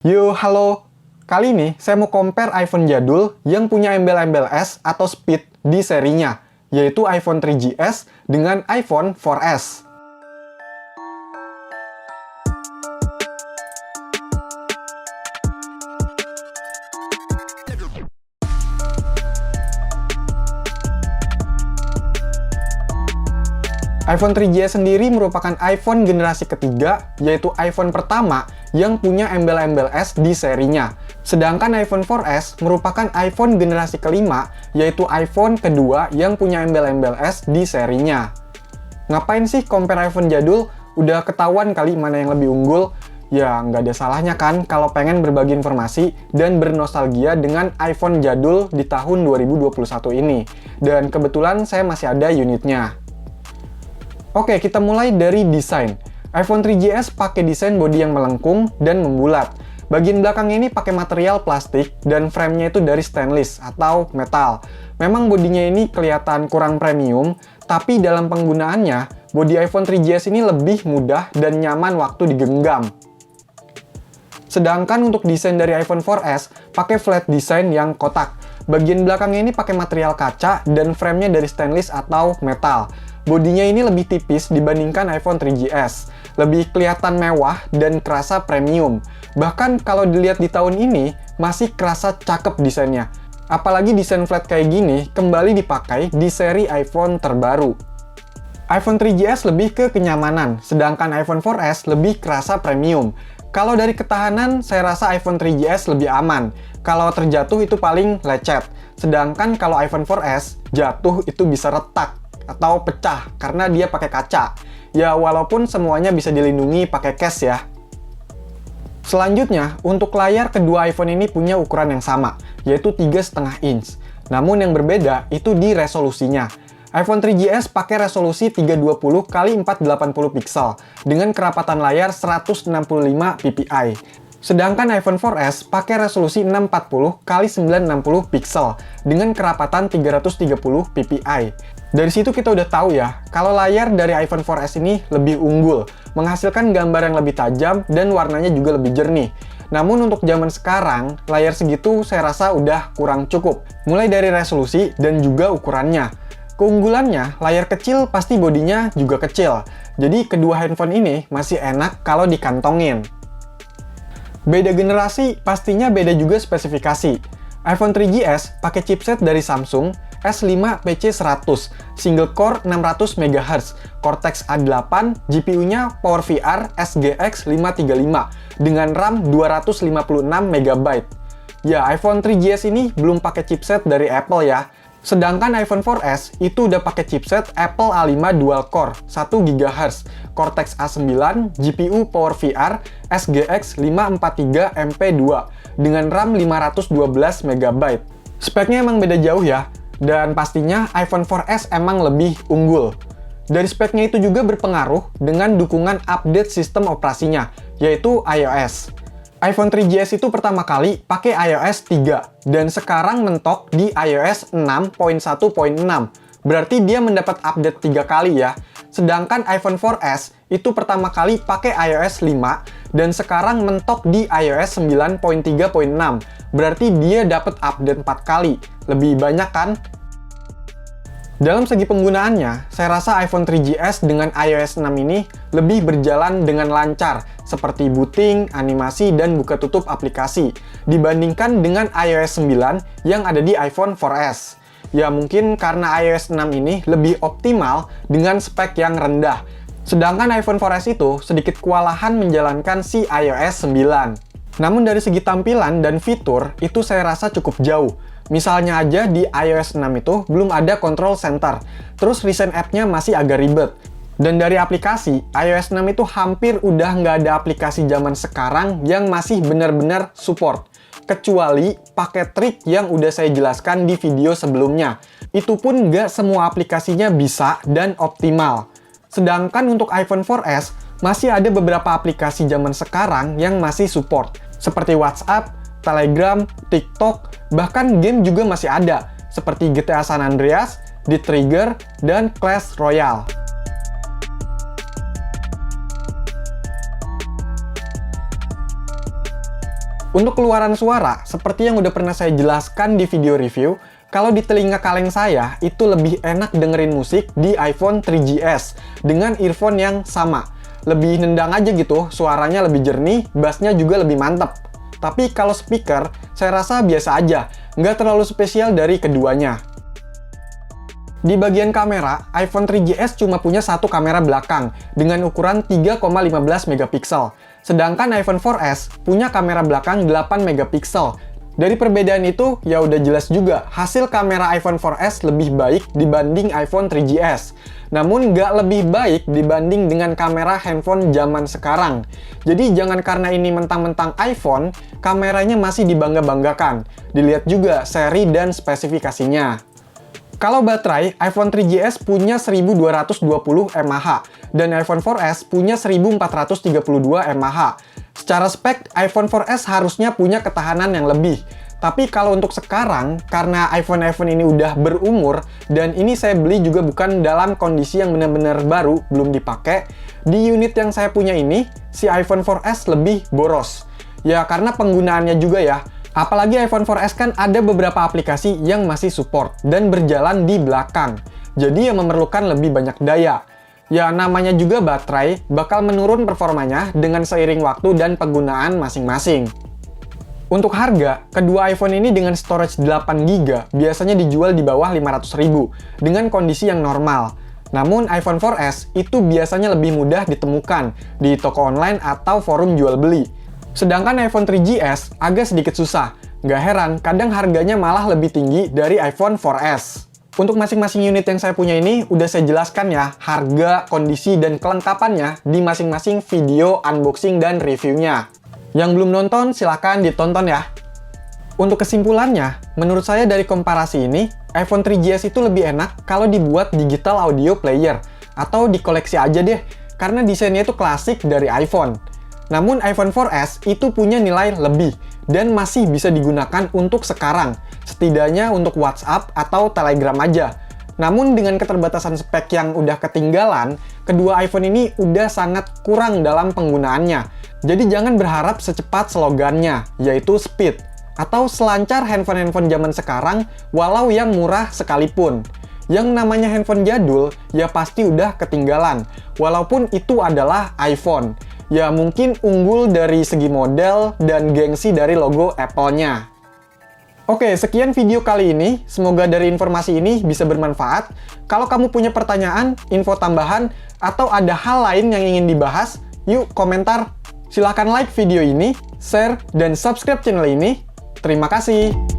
Yo, halo. Kali ini saya mau compare iPhone jadul yang punya embel-embel S atau Speed di serinya, yaitu iPhone 3GS dengan iPhone 4S. iPhone 3GS sendiri merupakan iPhone generasi ketiga, yaitu iPhone pertama yang punya embel-embel S di serinya. Sedangkan iPhone 4S merupakan iPhone generasi kelima, yaitu iPhone kedua yang punya embel-embel S di serinya. Ngapain sih compare iPhone jadul? Udah ketahuan kali mana yang lebih unggul? Ya, nggak ada salahnya kan kalau pengen berbagi informasi dan bernostalgia dengan iPhone jadul di tahun 2021 ini. Dan kebetulan saya masih ada unitnya. Oke, kita mulai dari desain. iPhone 3GS pakai desain bodi yang melengkung dan membulat. Bagian belakangnya ini pakai material plastik dan frame-nya itu dari stainless atau metal. Memang bodinya ini kelihatan kurang premium, tapi dalam penggunaannya, bodi iPhone 3GS ini lebih mudah dan nyaman waktu digenggam. Sedangkan untuk desain dari iPhone 4S, pakai flat design yang kotak. Bagian belakangnya ini pakai material kaca dan frame-nya dari stainless atau metal. Bodinya ini lebih tipis dibandingkan iPhone 3GS, lebih kelihatan mewah dan kerasa premium. Bahkan kalau dilihat di tahun ini, masih kerasa cakep desainnya. Apalagi desain flat kayak gini kembali dipakai di seri iPhone terbaru. iPhone 3GS lebih ke kenyamanan, sedangkan iPhone 4S lebih kerasa premium. Kalau dari ketahanan, saya rasa iPhone 3GS lebih aman. Kalau terjatuh itu paling lecet. Sedangkan kalau iPhone 4S, jatuh itu bisa retak atau pecah karena dia pakai kaca. Ya, walaupun semuanya bisa dilindungi pakai case ya. Selanjutnya, untuk layar kedua iPhone ini punya ukuran yang sama, yaitu 3,5 inch. Namun yang berbeda itu di resolusinya. iPhone 3GS pakai resolusi 320 x 480 pixel dengan kerapatan layar 165 ppi. Sedangkan iPhone 4S pakai resolusi 640 x 960 pixel dengan kerapatan 330 ppi. Dari situ kita udah tahu ya, kalau layar dari iPhone 4S ini lebih unggul, menghasilkan gambar yang lebih tajam dan warnanya juga lebih jernih. Namun untuk zaman sekarang, layar segitu saya rasa udah kurang cukup, mulai dari resolusi dan juga ukurannya. Keunggulannya, layar kecil pasti bodinya juga kecil, jadi kedua handphone ini masih enak kalau dikantongin. Beda generasi, pastinya beda juga spesifikasi. iPhone 3GS pakai chipset dari Samsung S5 PC100, single core 600 MHz, Cortex A8, GPU-nya PowerVR SGX 535 dengan RAM 256 MB. Ya, iPhone 3GS ini belum pakai chipset dari Apple ya. Sedangkan iPhone 4S itu udah pakai chipset Apple A5 Dual Core 1 GHz, Cortex A9, GPU PowerVR SGX 543 MP2 dengan RAM 512 MB. Speknya emang beda jauh ya, dan pastinya iPhone 4S emang lebih unggul. Dari speknya itu juga berpengaruh dengan dukungan update sistem operasinya, yaitu iOS. iPhone 3GS itu pertama kali pakai iOS 3 dan sekarang mentok di iOS 6.1.6. Berarti dia mendapat update 3 kali ya. Sedangkan iPhone 4S itu pertama kali pakai iOS 5 dan sekarang mentok di iOS 9.3.6. Berarti dia dapat update 4 kali. Lebih banyak kan? Dalam segi penggunaannya, saya rasa iPhone 3GS dengan iOS 6 ini lebih berjalan dengan lancar, seperti booting, animasi, dan buka tutup aplikasi, dibandingkan dengan iOS 9 yang ada di iPhone 4S. Ya mungkin karena iOS 6 ini lebih optimal dengan spek yang rendah, sedangkan iPhone 4S itu sedikit kewalahan menjalankan si iOS 9. Namun dari segi tampilan dan fitur, itu saya rasa cukup jauh. Misalnya aja di iOS 6 itu belum ada control center, terus recent app-nya masih agak ribet. Dan dari aplikasi, iOS 6 itu hampir udah nggak ada aplikasi zaman sekarang yang masih benar-benar support. Kecuali pakai trik yang udah saya jelaskan di video sebelumnya. Itu pun nggak semua aplikasinya bisa dan optimal. Sedangkan untuk iPhone 4S, masih ada beberapa aplikasi zaman sekarang yang masih support. Seperti WhatsApp, Telegram, TikTok, bahkan game juga masih ada, seperti GTA San Andreas, The Trigger, dan Clash Royale. Untuk keluaran suara, seperti yang udah pernah saya jelaskan di video review, kalau di telinga kaleng saya, itu lebih enak dengerin musik di iPhone 3GS dengan earphone yang sama. Lebih nendang aja gitu, suaranya lebih jernih, bassnya juga lebih mantep. Tapi kalau speaker, saya rasa biasa aja, nggak terlalu spesial dari keduanya. Di bagian kamera, iPhone 3GS cuma punya satu kamera belakang dengan ukuran 3,15 megapiksel. Sedangkan iPhone 4S punya kamera belakang 8 megapiksel. Dari perbedaan itu, ya udah jelas juga hasil kamera iPhone 4S lebih baik dibanding iPhone 3GS. Namun nggak lebih baik dibanding dengan kamera handphone zaman sekarang. Jadi jangan karena ini mentang-mentang iPhone, kameranya masih dibangga-banggakan. Dilihat juga seri dan spesifikasinya. Kalau baterai, iPhone 3GS punya 1220 mAh dan iPhone 4S punya 1432 mAh. Secara spek, iPhone 4S harusnya punya ketahanan yang lebih. Tapi kalau untuk sekarang, karena iPhone ini udah berumur, dan ini saya beli juga bukan dalam kondisi yang benar-benar baru, belum dipakai, di unit yang saya punya ini, si iPhone 4S lebih boros. Ya karena penggunaannya juga ya. Apalagi iPhone 4S kan ada beberapa aplikasi yang masih support dan berjalan di belakang. Jadi yang memerlukan lebih banyak daya. Ya namanya juga baterai, bakal menurun performanya dengan seiring waktu dan penggunaan masing-masing. Untuk harga, kedua iPhone ini dengan storage 8GB biasanya dijual di bawah 500.000 dengan kondisi yang normal. Namun iPhone 4S itu biasanya lebih mudah ditemukan di toko online atau forum jual beli. Sedangkan iPhone 3GS agak sedikit susah. Nggak heran, kadang harganya malah lebih tinggi dari iPhone 4S. Untuk masing-masing unit yang saya punya ini, udah saya jelaskan ya, harga, kondisi, dan kelengkapannya di masing-masing video unboxing dan reviewnya. Yang belum nonton, silahkan ditonton ya. Untuk kesimpulannya, menurut saya dari komparasi ini, iPhone 3GS itu lebih enak kalau dibuat digital audio player, atau dikoleksi aja deh, karena desainnya itu klasik dari iPhone. Namun iPhone 4S itu punya nilai lebih dan masih bisa digunakan untuk sekarang, setidaknya untuk WhatsApp atau Telegram aja. Namun dengan keterbatasan spek yang udah ketinggalan, kedua iPhone ini udah sangat kurang dalam penggunaannya. Jadi jangan berharap secepat slogannya, yaitu speed, atau selancar handphone-handphone zaman sekarang walau yang murah sekalipun. Yang namanya handphone jadul, ya pasti udah ketinggalan, walaupun itu adalah iPhone. Ya mungkin unggul dari segi model dan gengsi dari logo Apple-nya. Oke, sekian video kali ini. Semoga dari informasi ini bisa bermanfaat. Kalau kamu punya pertanyaan, info tambahan, atau ada hal lain yang ingin dibahas, yuk komentar. Silahkan like video ini, share, dan subscribe channel ini. Terima kasih.